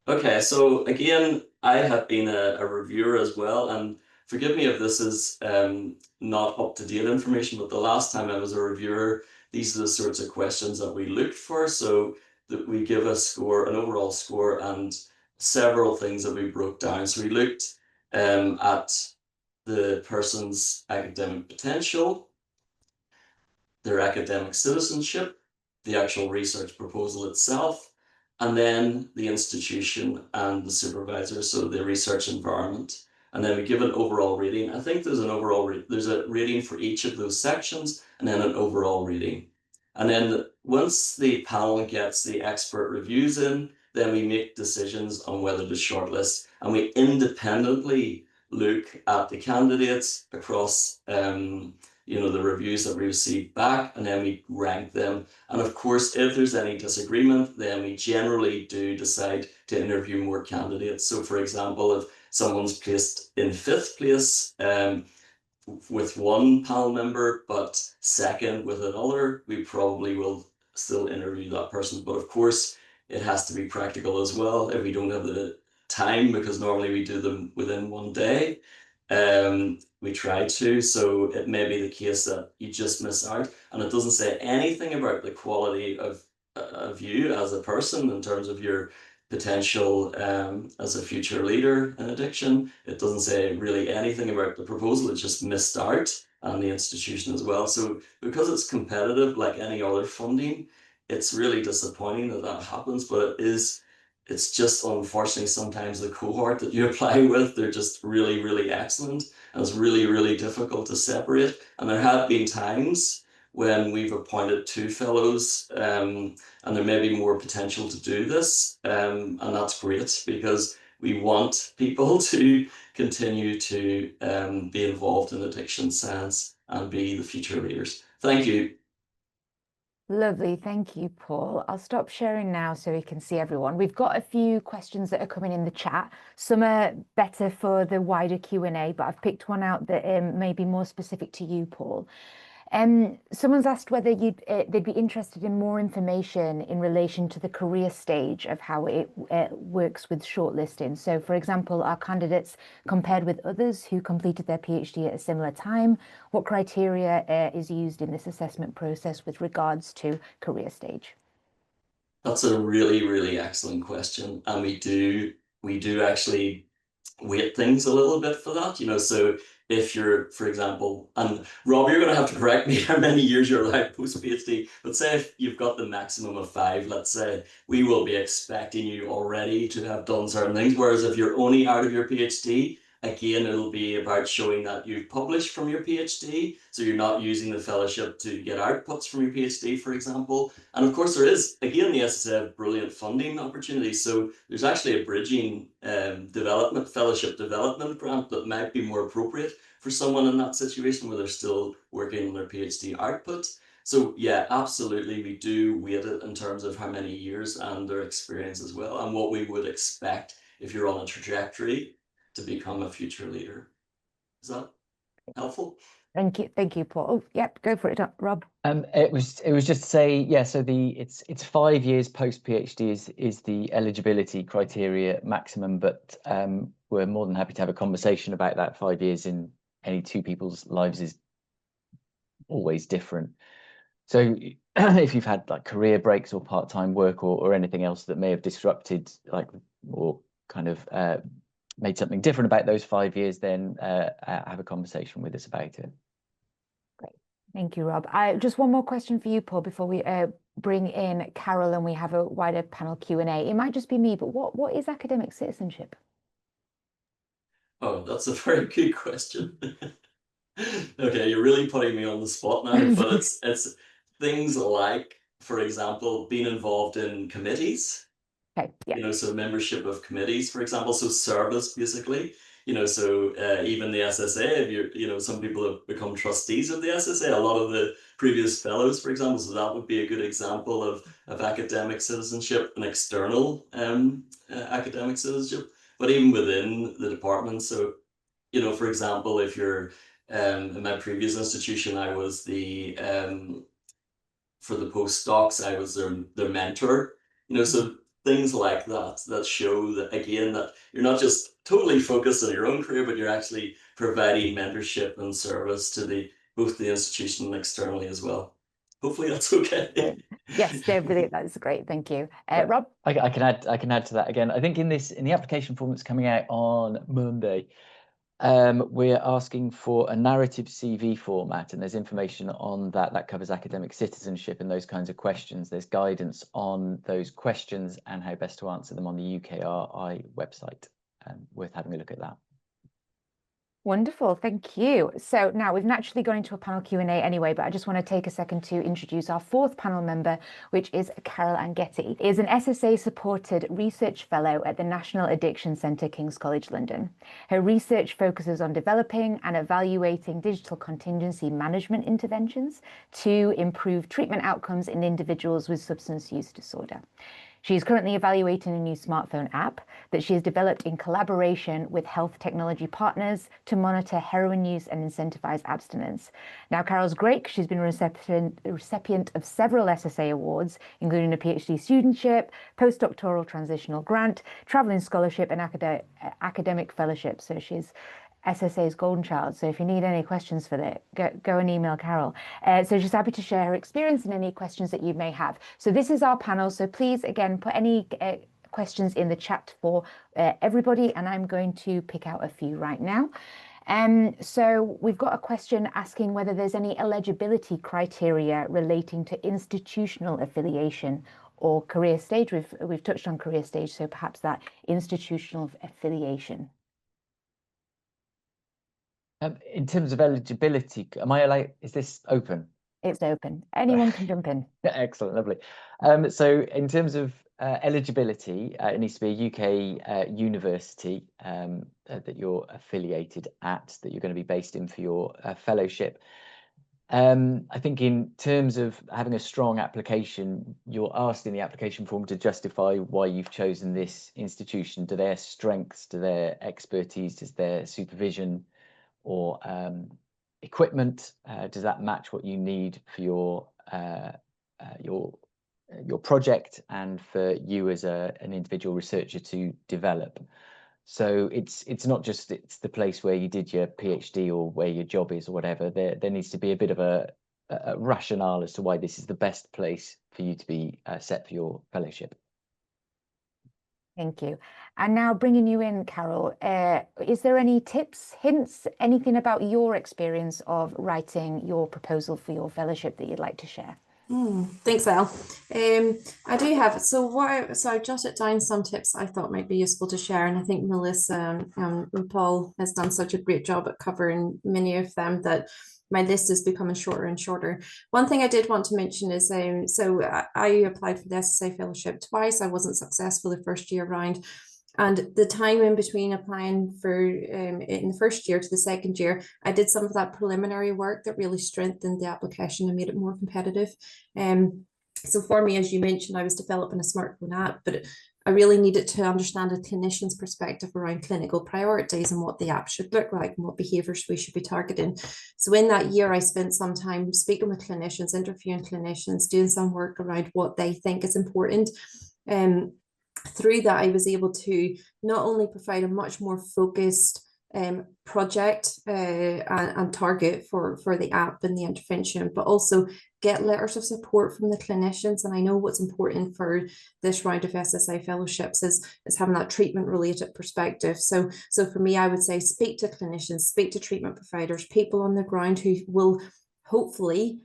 Okay, so again, I have been a reviewer as well, and forgive me if this is not up-to-date information, but the last time I was a reviewer, these are the sorts of questions that we looked for. So that we give a score, an overall score, and several things that we broke down. So we looked at the person's academic potential, their academic citizenship, the actual research proposal itself, and then the institution and the supervisor, so the research environment. And then we give an overall rating. I think there's an overall there's a rating for each of those sections, and then an overall rating. And then once the panel gets the expert reviews in, then we make decisions on whether to shortlist, and we independently look at the candidates across the reviews that we receive back, and then we rank them. And of course, if there's any disagreement, then we generally do decide to interview more candidates. So for example, if someone's placed in 5th place with one panel member, but second with another, we probably will still interview that person. But of course, it has to be practical as well. If we don't have the time, because normally we do them within one day, we try to, so it may be the case that you just miss out, and it doesn't say anything about the quality of you as a person in terms of your potential as a future leader in addiction. It doesn't say really anything about the proposal, it's just missed out, and the institution as well. So because it's competitive like any other funding, it's really disappointing that that happens, but it's just unfortunately sometimes the cohort that you apply with, they're just really, really excellent. and it's really, really difficult to separate. And there have been times when we've appointed 2 fellows, and there may be more potential to do this, and that's great because we want people to continue to be involved in addiction science and be the future leaders. Thank you. Lovely, thank you, Paul. I'll stop sharing now so we can see everyone. We've got a few questions that are coming in the chat. Some are better for the wider Q&A, but I've picked one out that may be more specific to you, Paul. Someone's asked whether they'd be interested in more information in relation to the career stage of how it works with shortlisting. So, for example, are candidates compared with others who completed their PhD at a similar time? What criteria is used in this assessment process with regards to career stage? That's a really, really excellent question, and we do actually weight things a little bit for that, so if you're, for example, and Rob, you're going to have to correct me how many years you're allowed post-PhD, but say if you've got the maximum of 5, let's say, we will be expecting you already to have done certain things, whereas if you're only out of your PhD, again, it'll be about showing that you've published from your PhD, so you're not using the fellowship to get outputs from your PhD, for example. And of course, there is, again, the SSA have brilliant funding opportunities. So there's actually a bridging fellowship development grant that might be more appropriate for someone in that situation where they're still working on their PhD output. So yeah, absolutely, we do weight it in terms of how many years and their experience as well, and what we would expect if you're on a trajectory to become a future leader. Is that helpful? Thank you, Paul. Oh, yep, go for it, Rob. It was just to say, yeah, so it's 5 years post PhD is the eligibility criteria maximum, but we're more than happy to have a conversation about that. 5 years in any 2 people's lives is always different. So if you've had like career breaks or part-time work or anything else that may have disrupted or kind of made something different about those 5 years, then have a conversation with us about it. Great, thank you, Rob. Just one more question for you, Paul, before we bring in Carol and we have a wider panel Q&A. It might just be me, but what is academic citizenship? Oh, that's a very good question. Okay, you're really putting me on the spot now, but it's things like, for example, being involved in committees. Okay, yeah. So membership of committees, for example, so service basically, so even the SSA, if you're, some people have become trustees of the SSA, a lot of the previous fellows, for example, so that would be a good example of academic citizenship, an external academic citizenship, but even within the department. So, for example, if you're in my previous institution, I was for the postdocs, I was their mentor, so things like that show that, again, that you're not just totally focused on your own career, but you're actually providing mentorship and service to both the institution and externally as well. Hopefully that's okay. Yes, no, brilliant. That's great. Thank you. Rob? I can add to that again. I think in the application form that's coming out on Monday, we're asking for a narrative CV format, and there's information on that covers academic citizenship and those kinds of questions. There's guidance on those questions and how best to answer them on the UKRI website. Worth having a look at that. Wonderful, thank you. So now we've naturally gone into a panel Q&A anyway, but I just want to take a second to introduce our 4th panel member, which is Carol Angetti. Is an SSA-supported research fellow at the National Addiction Centre, King's College London. Her research focuses on developing and evaluating digital contingency management interventions to improve treatment outcomes in individuals with substance use disorder. She is currently evaluating a new smartphone app that she has developed in collaboration with health technology partners to monitor heroin use and incentivize abstinence. Now, Carol's great because she's been a recipient of several SSA awards, including a PhD studentship, postdoctoral transitional grant, traveling scholarship, and academic fellowship. So she's SSA's golden child. So if you need any questions for that, go and email Carol. So she's happy to share her experience and any questions that you may have. So this is our panel. So please, again, put any questions in the chat for everybody, and I'm going to pick out a few right now. So we've got a question asking whether there's any eligibility criteria relating to institutional affiliation or career stage. We've touched on career stage, so perhaps that institutional affiliation. In terms of eligibility, am I allowed, is this open? It's open. Anyone can jump in. Excellent, lovely. So in terms of eligibility, it needs to be a UK university that you're affiliated at, that you're going to be based in for your fellowship. I think in terms of having a strong application, you're asked in the application form to justify why you've chosen this institution. Do their strengths, do their expertise, does their supervision or equipment, does that match what you need for your project and for you as an individual researcher to develop? So it's not just it's the place where you did your PhD or where your job is or whatever. There needs to be a bit of a rationale as to why this is the best place for you to be set for your fellowship. Thank you. And now bringing you in, Carol, is there any tips, hints, anything about your experience of writing your proposal for your fellowship that you'd like to share? Thanks, Elle. I do have, so I jotted down some tips I thought might be useful to share, and I think Melissa and Paul has done such a great job at covering many of them that my list is becoming shorter and shorter. One thing I did want to mention is, so I applied for the SSA fellowship twice. I wasn't successful the first year round. And the time in between applying for in the first year to the second year, I did some of that preliminary work that really strengthened the application and made it more competitive. So for me, as you mentioned, I was developing a smartphone app, but I really needed to understand a clinician's perspective around clinical priorities and what the app should look like and what behaviours we should be targeting. So in that year, I spent some time speaking with clinicians, interviewing clinicians, doing some work around what they think is important. Through that, I was able to not only provide a much more focused project and target for the app and the intervention, but also get letters of support from the clinicians. And I know what's important for this round of SSA fellowships is having that treatment related perspective. So for me, I would say speak to clinicians, speak to treatment providers, people on the ground who will hopefully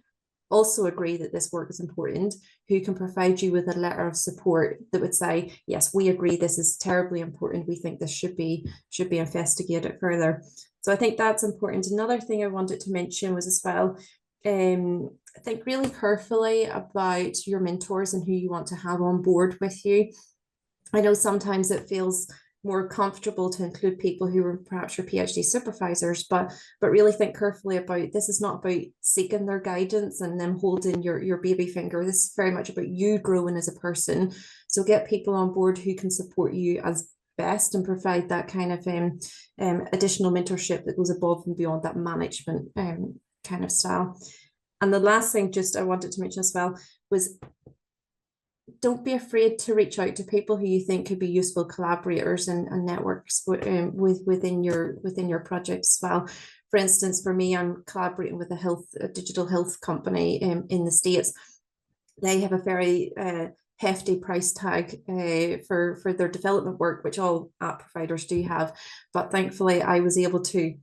also agree that this work is important, who can provide you with a letter of support that would say, yes, we agree this is terribly important, we think this should be investigated further. So I think that's important. Another thing I wanted to mention was as well, think really carefully about your mentors and who you want to have on board with you. I know sometimes it feels more comfortable to include people who are perhaps your PhD supervisors, but really think carefully about, this is not about seeking their guidance and them holding your baby finger. This is very much about you growing as a person. So get people on board who can support you as best and provide that kind of additional mentorship that goes above and beyond that management kind of style. And the last thing just I wanted to mention as well was, don't be afraid to reach out to people who you think could be useful collaborators and networks within your project as well. For instance, for me, I'm collaborating with a digital health company in the States. They have a very hefty price tag for their development work, which all app providers do have. But thankfully, I was able to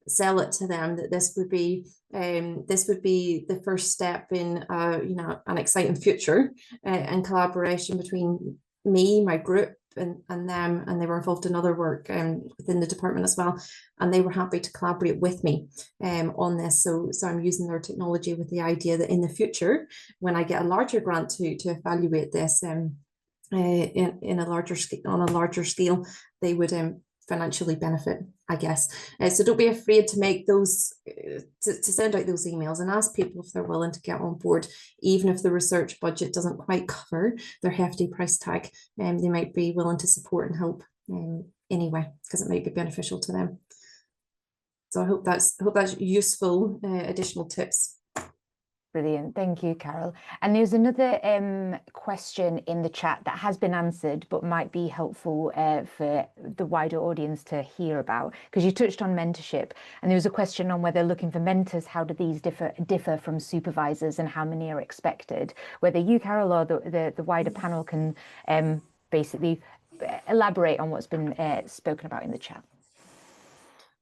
sell it to them that this would be the first step in an exciting future and collaboration between me, my group, and them, and they were involved in other work within the department as well, and they were happy to collaborate with me on this. So I'm using their technology with the idea that in the future, when I get a larger grant to evaluate this in a larger scale, they would financially benefit, I guess. So don't be afraid to make those, to send out those emails and ask people if they're willing to get on board, even if the research budget doesn't quite cover their hefty price tag. They might be willing to support and help anyway, because it might be beneficial to them. So I hope that's useful additional tips. Brilliant. Thank you, Carol. And there's another question in the chat that has been answered, but might be helpful for the wider audience to hear about, because you touched on mentorship. And there was a question on whether looking for mentors, how do these differ from supervisors and how many are expected? Whether you, Carol, or the wider panel can basically elaborate on what's been spoken about in the chat.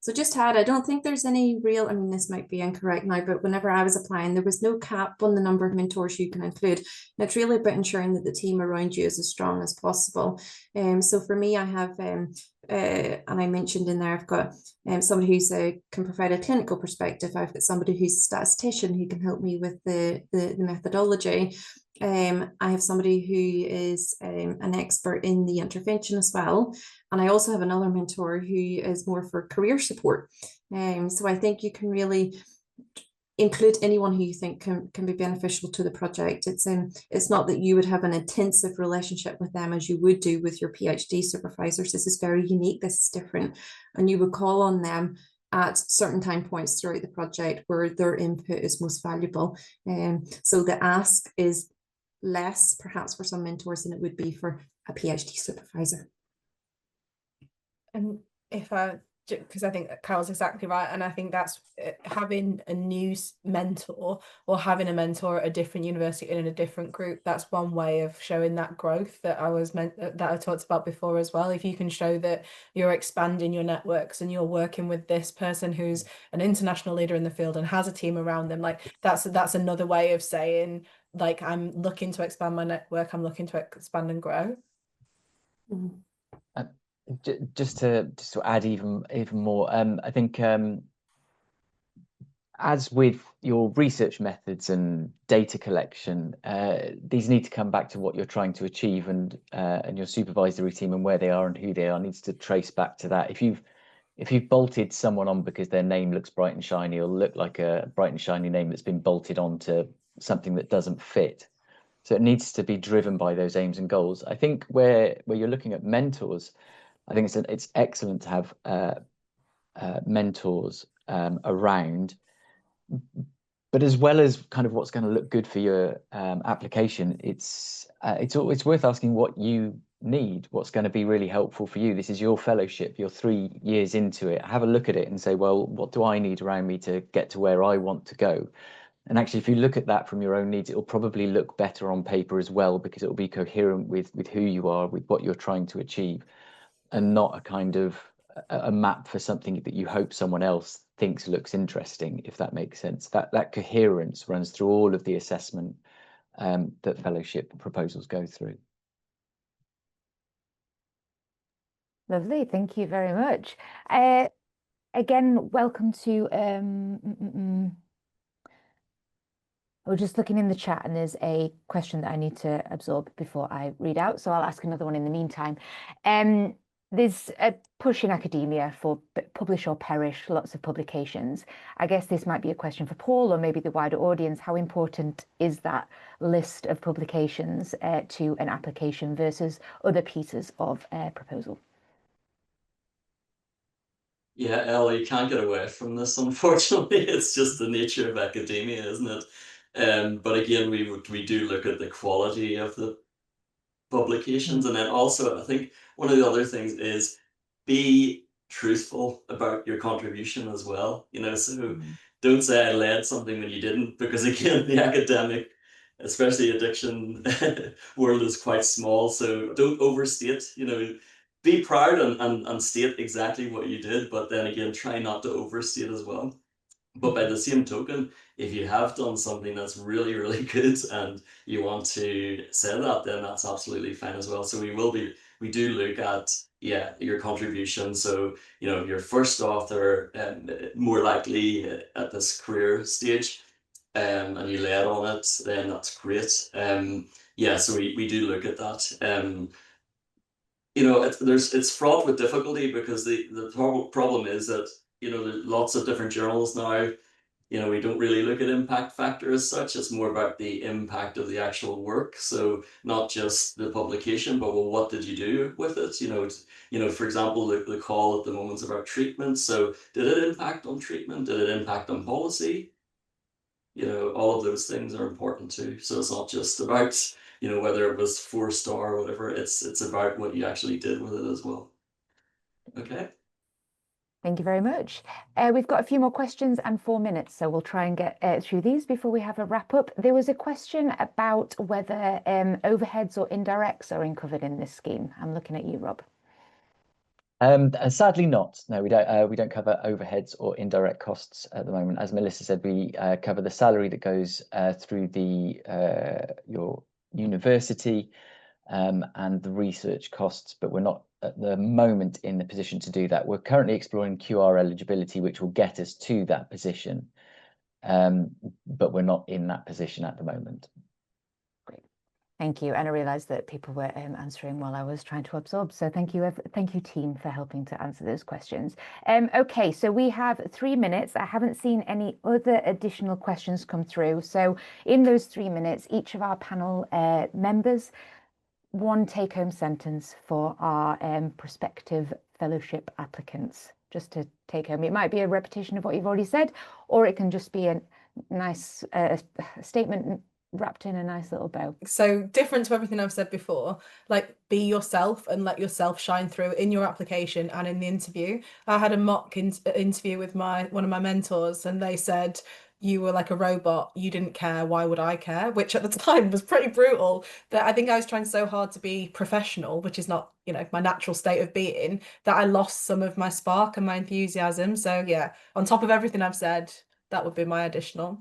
So just had, I don't think there's any real, I mean, this might be incorrect now, but whenever I was applying, there was no cap on the number of mentors you can include. And it's really about ensuring that the team around you is as strong as possible. So for me, I have, and I mentioned in there, I've got somebody who's can provide a clinical perspective. I've got somebody who's a statistician who can help me with the methodology. I have somebody who is an expert in the intervention as well. And I also have another mentor who is more for career support. So I think you can really include anyone who you think can be beneficial to the project. It's not that you would have an intensive relationship with them as you would do with your PhD supervisors. This is very unique. This is different. And you would call on them at certain time points throughout the project where their input is most valuable. So the ask is less perhaps for some mentors than it would be for a PhD supervisor. And because I think Carol's exactly right, and I think that's having a new mentor or having a mentor at a different university and in a different group. That's one way of showing that growth that I talked about before as well. If you can show that you're expanding your networks and you're working with this person who's an international leader in the field and has a team around them, like that's another way of saying, like, I'm looking to expand my network, I'm looking to expand and grow. Mm-hmm. Just to add even more, I think as with your research methods and data collection, these need to come back to what you're trying to achieve, and your supervisory team and where they are and who they are needs to trace back to that. If you've bolted someone on because their name looks bright and shiny, or look like a bright and shiny name that's been bolted onto something that doesn't fit, so it needs to be driven by those aims and goals. I think where you're looking at mentors, I think it's excellent to have mentors around, but as well as kind of what's going to look good for your application, it's worth asking what you need, what's going to be really helpful for you. This is your fellowship, you're 3 years into it. Have a look at it and say, well, what do I need around me to get to where I want to go? And actually, if you look at that from your own needs, it will probably look better on paper as well, because it will be coherent with who you are, with what you're trying to achieve, and not a kind of a map for something that you hope someone else thinks looks interesting, if that makes sense. That coherence runs through all of the assessment that fellowship proposals go through. Lovely, thank you very much. Again, welcome to we're just looking in the chat, and there's a question that I need to absorb before I read out, so I'll ask another one in the meantime. There's a push in academia for publish or perish, lots of publications. I guess this might be a question for Paul or maybe the wider audience. How important is that list of publications to an application versus other pieces of proposal? Yeah, Elle, you can't get away from this, unfortunately. It's just the nature of academia, isn't it? But again, we do look at the quality of the publications, and then also I think one of the other things is be truthful about your contribution as well. So don't say I led something when you didn't, because again, the academic, especially addiction world, is quite small. So don't overstate. Be proud and state exactly what you did, but then again, try not to overstate as well. But by the same token, if you have done something that's really, really good and you want to say that, then that's absolutely fine as well. So we do look at, your contribution. So, your first author, more likely at this career stage, and you led on it, then that's great. So we do look at that. It's fraught with difficulty, because the problem is that, there's lots of different journals now. We don't really look at impact factor as such. It's more about the impact of the actual work. So not just the publication, but well, what did you do with it? For example, the call at the moment is about treatment. So did it impact on treatment? Did it impact on policy? All of those things are important too. So it's not just about, whether it was 4-star or whatever. It's about what you actually did with it as well. Okay. Thank you very much. We've got a few more questions and 4 minutes, so we'll try and get through these before we have a wrap up. There was a question about whether overheads or indirects are covered in this scheme. I'm looking at you, Rob. Sadly not. No, we don't cover overheads or indirect costs at the moment. As Melissa said, we cover the salary that goes through your university and the research costs, but we're not at the moment in the position to do that. We're currently exploring QR eligibility, which will get us to that position, but we're not in that position at the moment. Thank you. And I realised that people were answering while I was trying to absorb. So thank you, team, for helping to answer those questions. Okay, so we have 3 minutes. I haven't seen any other additional questions come through. So in those 3 minutes, each of our panel members, one take-home sentence for our prospective fellowship applicants, just to take home. It might be a repetition of what you've already said, or it can just be a nice statement wrapped in a nice little bow. So different to everything I've said before, like be yourself and let yourself shine through in your application and in the interview. I had a mock interview with one of my mentors, and they said, you were like a robot, you didn't care, why would I care? Which at the time was pretty brutal. That I think I was trying so hard to be professional, which is not, you know, my natural state of being, that I lost some of my spark and my enthusiasm. So yeah, on top of everything I've said, that would be my additional.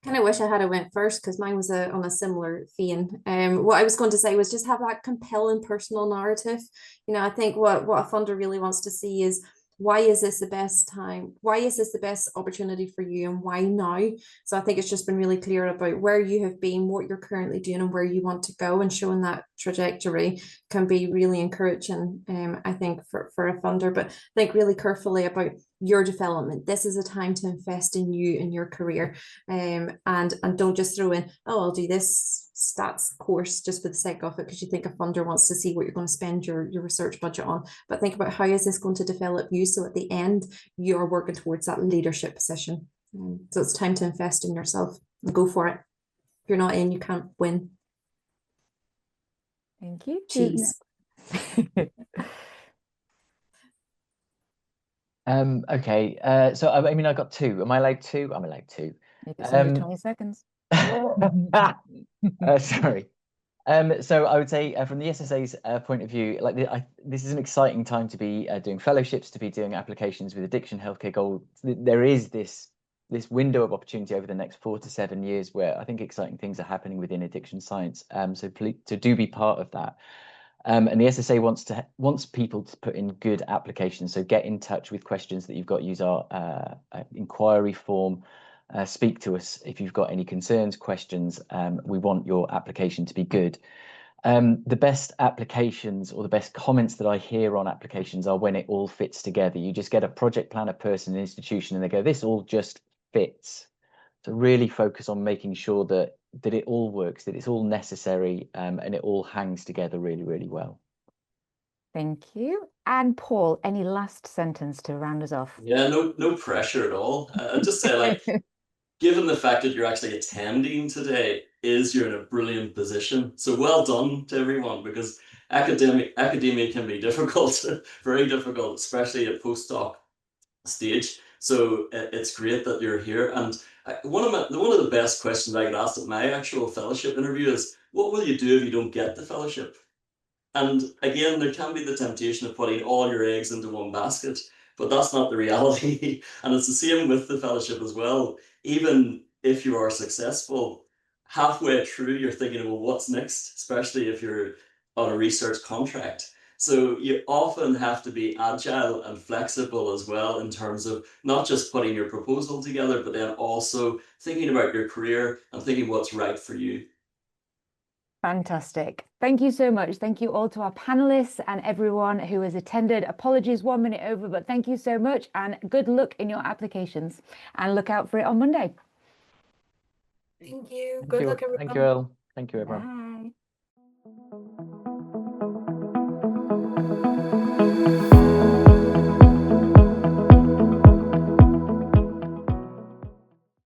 Kind of wish I had went first, because mine was on a similar vein. What I was going to say was just have that compelling personal narrative. You know, I think what a funder really wants to see is, why is this the best time? Why is this the best opportunity for you, and why now? So I think it's just been really clear about where you have been, what you're currently doing, and where you want to go, and showing that trajectory can be really encouraging, I think, for a funder. But think really carefully about your development. This is a time to invest in you and your career, and don't just throw in, oh, I'll do this stats course just for the sake of it, because you think a funder wants to see what you're going to spend your research budget on. But think about, how is this going to develop you, so at the end you are working towards that leadership position. So it's time to invest in yourself and go for it. If you're not in, you can't win. Thank you. Cheese. Okay, so I mean, I got 2. Am I allowed 2? I'm allowed 2. Maybe it's under 20 seconds. Sorry. So I would say from the SSA's point of view, like this is an exciting time to be doing fellowships, to be doing applications with addiction healthcare goals. There is this window of opportunity over the next 4 to 7 years where I think exciting things are happening within addiction science. So to do be part of that. And the SSA wants people to put in good applications. So get in touch with questions that you've got. Use our inquiry form. Speak to us if you've got any concerns, questions. We want your application to be good. The best applications, or the best comments that I hear on applications, are when it all fits together. You just get a project planner, person, an institution, and they go, this all just fits. So really focus on making sure that it all works, that it's all necessary, and it all hangs together really, really well. Thank you. And Paul, any last sentence to round us off? Yeah, no pressure at all. I'd just say, like, given the fact that you're actually attending today, you're in a brilliant position. So well done to everyone, because academia can be difficult, very difficult, especially at postdoc stage. So it's great that you're here. And one of the best questions I get asked at my actual fellowship interview is, what will you do if you don't get the fellowship? And again, there can be the temptation of putting all your eggs into one basket, but that's not the reality. And it's the same with the fellowship as well. Even if you are successful, halfway through, you're thinking, well, what's next? Especially if you're on a research contract. So you often have to be agile and flexible as well, in terms of not just putting your proposal together, but then also thinking about your career and thinking what's right for you. Fantastic. Thank you so much. Thank you all to our panelists and everyone who has attended. Apologies, 1 minute over, but thank you so much, and good luck in your applications, and look out for it on Monday. Thank you. Good luck, everyone. Thank you, Elle. Thank you, everyone. Bye.